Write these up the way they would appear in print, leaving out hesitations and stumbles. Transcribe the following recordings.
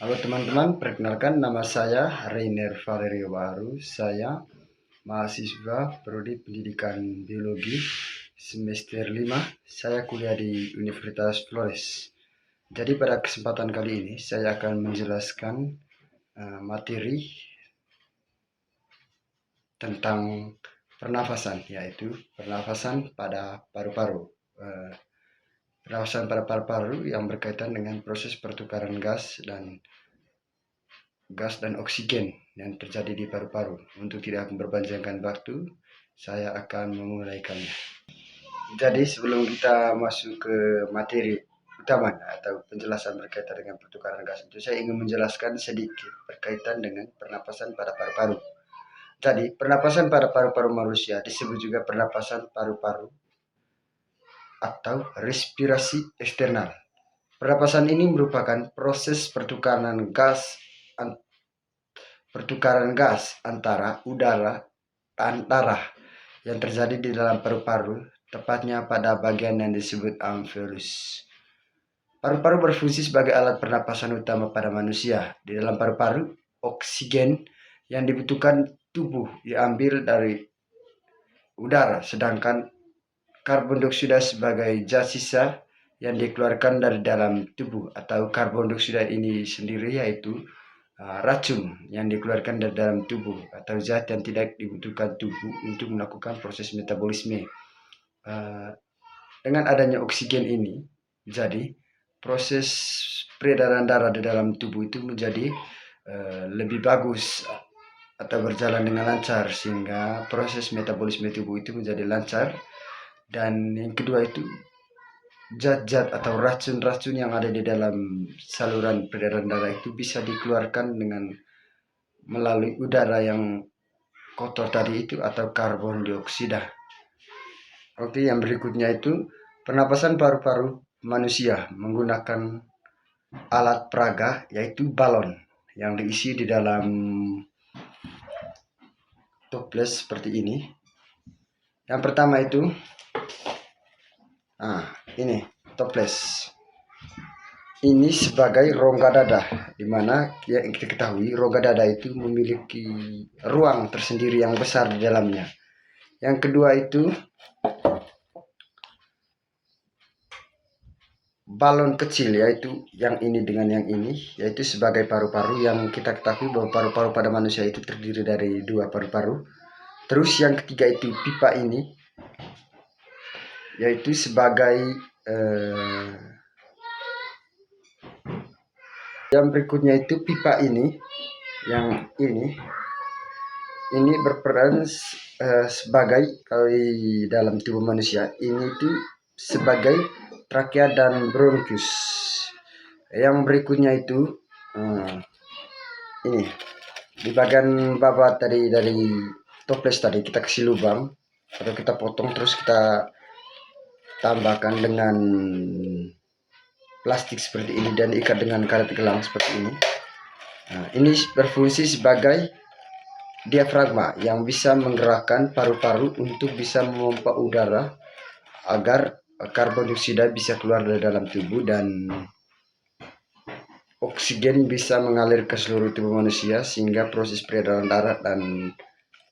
Halo teman-teman, perkenalkan nama saya Reiner Valerio Baru. Saya mahasiswa Prodi Pendidikan Biologi semester 5. Saya kuliah di Universitas Flores. Jadi pada kesempatan kali ini saya akan menjelaskan materi tentang pernafasan, yaitu pernafasan pada paru-paru. Pernafasan pada paru-paru yang berkaitan dengan proses pertukaran gas dan oksigen yang terjadi di paru-paru. Untuk tidak memperpanjangkan waktu, saya akan memulaikannya. Jadi sebelum kita masuk ke materi utama atau penjelasan berkaitan dengan pertukaran gas itu, saya ingin menjelaskan sedikit berkaitan dengan pernapasan pada paru-paru. Jadi pernapasan pada paru-paru manusia disebut juga pernapasan paru-paru atau respirasi eksternal. Pernapasan ini merupakan proses pertukaran gas antara udara dan darah yang terjadi di dalam paru-paru, tepatnya pada bagian yang disebut alveolus. Paru-paru berfungsi sebagai alat pernapasan utama pada manusia. Di dalam paru-paru, oksigen yang dibutuhkan tubuh diambil dari udara, sedangkan karbon dioksida sebagai zat sisa yang dikeluarkan dari dalam tubuh. Atau karbon dioksida ini sendiri yaitu racun yang dikeluarkan dari dalam tubuh atau zat yang tidak dibutuhkan tubuh untuk melakukan proses metabolisme. Dengan adanya oksigen ini, jadi proses peredaran darah di dalam tubuh itu menjadi lebih bagus atau berjalan dengan lancar, sehingga proses metabolisme tubuh itu menjadi lancar. Dan yang kedua itu, zat-zat atau racun-racun yang ada di dalam saluran peredaran darah itu bisa dikeluarkan dengan melalui udara yang kotor tadi itu atau karbon dioksida. Oke, yang berikutnya itu pernapasan paru-paru manusia menggunakan alat peraga yaitu balon yang diisi di dalam toples seperti ini. Yang pertama itu ini toples. Ini sebagai rongga dada, di mana yang kita ketahui rongga dada itu memiliki ruang tersendiri yang besar di dalamnya. Yang kedua itu balon kecil, yaitu yang ini dengan yang ini, yaitu sebagai paru-paru. Yang kita ketahui bahwa paru-paru pada manusia itu terdiri dari 2 paru-paru. Terus yang ketiga itu pipa ini, yaitu sebagai yang berikutnya itu pipa ini, yang ini berperan sebagai, kalau di dalam tubuh manusia ini itu sebagai trakea dan bronkus. Yang berikutnya itu ini di bagian bawah tadi dari toples tadi kita kasih lubang atau kita potong, terus kita tambahkan dengan plastik seperti ini dan ikat dengan karet gelang seperti ini. Ini berfungsi sebagai diafragma yang bisa menggerakkan paru-paru untuk bisa memompa udara agar karbon dioksida bisa keluar dari dalam tubuh dan oksigen bisa mengalir ke seluruh tubuh manusia, sehingga proses peredaran darah dan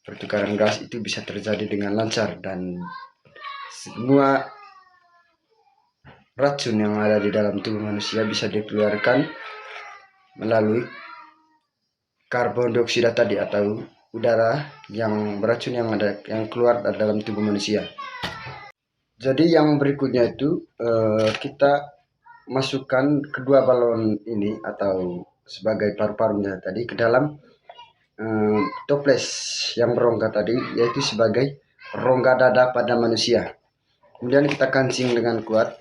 pertukaran gas itu bisa terjadi dengan lancar dan semua racun yang ada di dalam tubuh manusia bisa dikeluarkan melalui karbon dioksida tadi atau udara yang beracun yang keluar dari dalam tubuh manusia. Jadi yang berikutnya itu kita masukkan kedua balon ini atau sebagai paru-parunya tadi ke dalam toples yang berongga tadi, yaitu sebagai rongga dada pada manusia. Kemudian kita kancing dengan kuat.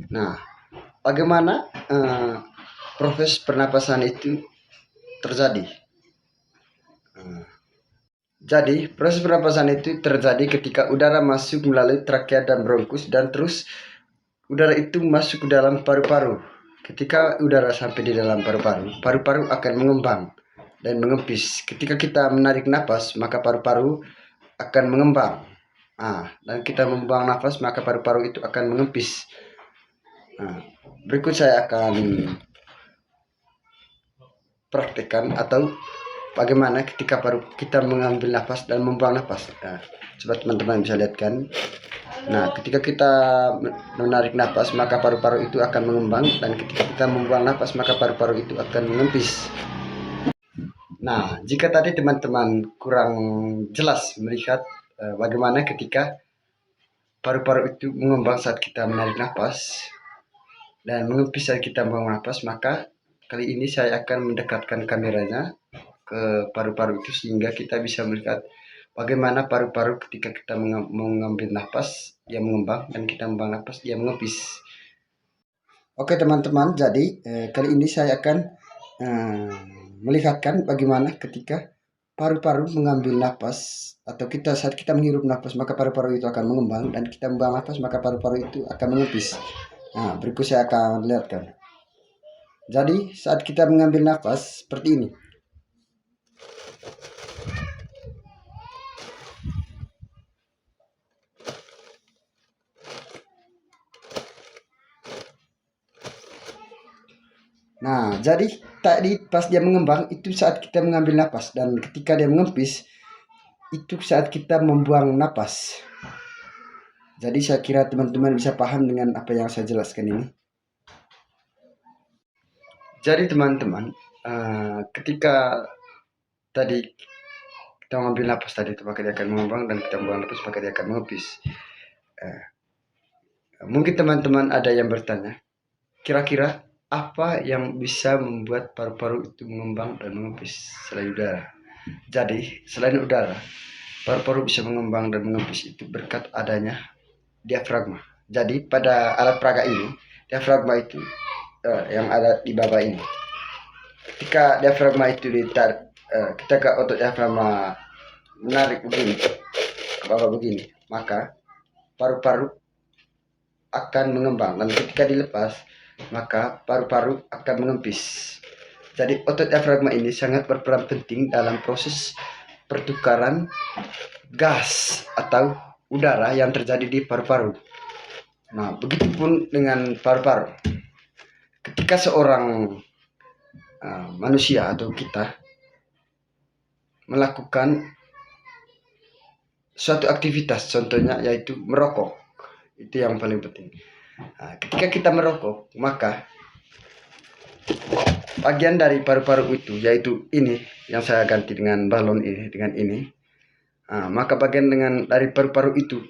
Nah, bagaimana proses pernapasan itu terjadi? Jadi proses pernapasan itu terjadi ketika udara masuk melalui trakea dan bronkus, dan terus udara itu masuk ke dalam paru-paru. Ketika udara sampai di dalam paru-paru, paru-paru akan mengembang dan mengempis. Ketika kita menarik napas, maka paru-paru akan mengembang Dan kita membuang nafas, maka paru-paru itu akan mengempis. Berikut saya akan praktekkan atau bagaimana ketika kita mengambil nafas dan membuang nafas. Coba teman-teman bisa lihat kan. Ketika kita menarik nafas, maka paru-paru itu akan mengembang, dan ketika kita membuang nafas, maka paru-paru itu akan mengempis. Jika tadi teman-teman kurang jelas melihat bagaimana ketika paru-paru itu mengembang saat kita menarik nafas dan mengempis saat kita membuang nafas, maka kali ini saya akan mendekatkan kameranya ke paru-paru itu sehingga kita bisa melihat bagaimana paru-paru ketika kita mengambil nafas dia mengembang dan kita membuang nafas dia mengempis. Oke teman-teman, jadi kali ini saya akan melihatkan bagaimana ketika paru-paru mengambil nafas atau saat kita menghirup nafas maka paru-paru itu akan mengembang, dan kita membuang nafas maka paru-paru itu akan mengempis. Berikut saya akan lihatkan. Jadi saat kita mengambil nafas seperti ini. Jadi tadi pas dia mengembang itu saat kita mengambil nafas, dan ketika dia mengempis itu saat kita membuang nafas. Jadi saya kira teman-teman bisa paham dengan apa yang saya jelaskan ini. Jadi teman-teman, ketika tadi kita mengambil nafas tadi itu maka dia akan mengembang, dan kita membuang nafas maka dia akan mengempis. Mungkin teman-teman ada yang bertanya, kira-kira apa yang bisa membuat paru-paru itu mengembang dan mengempis selain udara? Jadi selain udara, paru-paru bisa mengembang dan mengempis itu berkat adanya diafragma. Jadi pada alat peraga ini, diafragma itu yang ada di bawah ini. Ketika diafragma itu ditarik, ketika otot diafragma menarik begini ke bawah begini, maka paru-paru akan mengembang, dan ketika dilepas maka paru-paru akan mengempis. Jadi otot diafragma ini sangat berperan penting dalam proses pertukaran gas atau udara yang terjadi di paru-paru. Begitupun dengan paru-paru. Ketika seorang manusia atau kita melakukan suatu aktivitas, contohnya yaitu merokok, itu yang paling penting. Ketika kita merokok, maka bagian dari paru-paru itu, yaitu ini yang saya ganti dengan balon ini, dengan ini, maka bagian dari paru-paru itu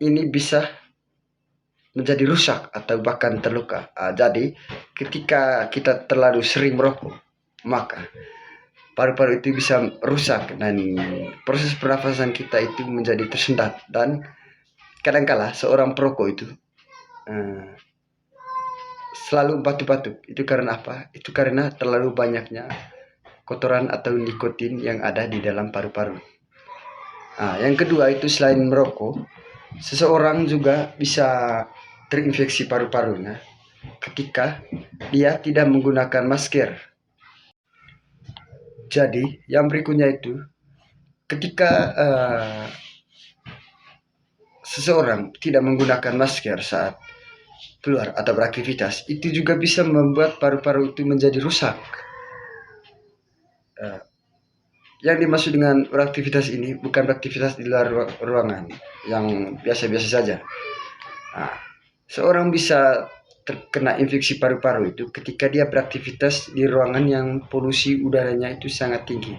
ini bisa menjadi rusak atau bahkan terluka. Jadi ketika kita terlalu sering merokok, maka paru-paru itu bisa rusak dan proses pernafasan kita itu menjadi tersendat. Dan kadangkala seorang perokok itu selalu batuk-batuk. Itu karena apa? Itu karena terlalu banyaknya kotoran atau nikotin yang ada di dalam paru-paru. Yang kedua itu selain merokok, seseorang juga bisa terinfeksi paru-parunya ketika dia tidak menggunakan masker. Jadi yang berikutnya itu ketika seseorang tidak menggunakan masker saat keluar atau beraktivitas, itu juga bisa membuat paru-paru itu menjadi rusak. Yang dimaksud dengan beraktivitas ini bukan beraktivitas di luar ruangan yang biasa-biasa saja. Seorang bisa terkena infeksi paru-paru itu ketika dia beraktivitas di ruangan yang polusi udaranya itu sangat tinggi.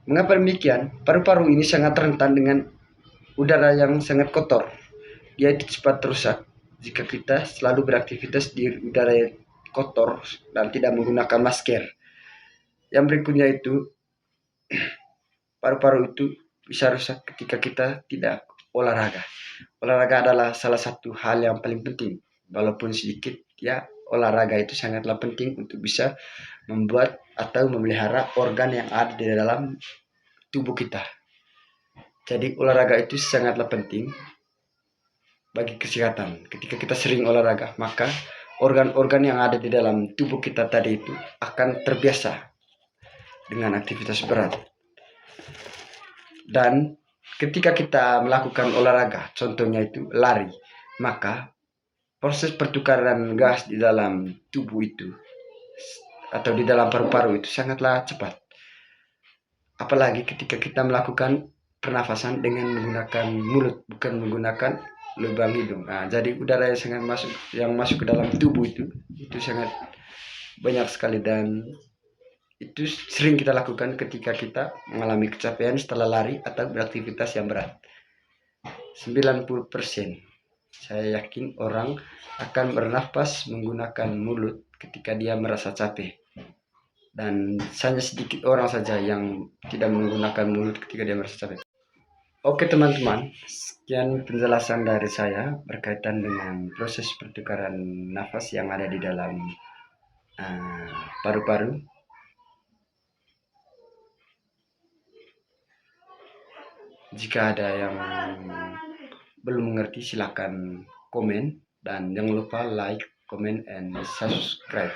Mengapa demikian? Paru-paru ini sangat rentan dengan udara yang sangat kotor. Dia cepat rusak jika kita selalu beraktivitas di udara yang kotor dan tidak menggunakan masker. Yang berikutnya itu, paru-paru itu bisa rusak ketika kita tidak olahraga. Olahraga adalah salah satu hal yang paling penting, walaupun sedikit ya. Olahraga itu sangatlah penting untuk bisa membuat atau memelihara organ yang ada di dalam tubuh kita. Jadi olahraga itu sangatlah penting bagi kesehatan. Ketika kita sering olahraga, maka organ-organ yang ada di dalam tubuh kita tadi itu akan terbiasa dengan aktivitas berat. Dan ketika kita melakukan olahraga, contohnya itu lari, maka proses pertukaran gas di dalam tubuh itu atau di dalam paru-paru itu sangatlah cepat. Apalagi ketika kita melakukan pernafasan dengan menggunakan mulut, bukan menggunakan lubang hidung. Nah, jadi udara yang masuk ke dalam tubuh itu sangat banyak sekali, dan itu sering kita lakukan ketika kita mengalami kecapean setelah lari atau beraktivitas yang berat. 90% saya yakin orang akan bernafas menggunakan mulut ketika dia merasa capek. Dan hanya sedikit orang saja yang tidak menggunakan mulut ketika dia merasa capek. Oke teman-teman, sekian penjelasan dari saya berkaitan dengan proses pertukaran nafas yang ada di dalam paru-paru. Jika ada yang belum mengerti silakan komen, dan jangan lupa like, comment, and subscribe.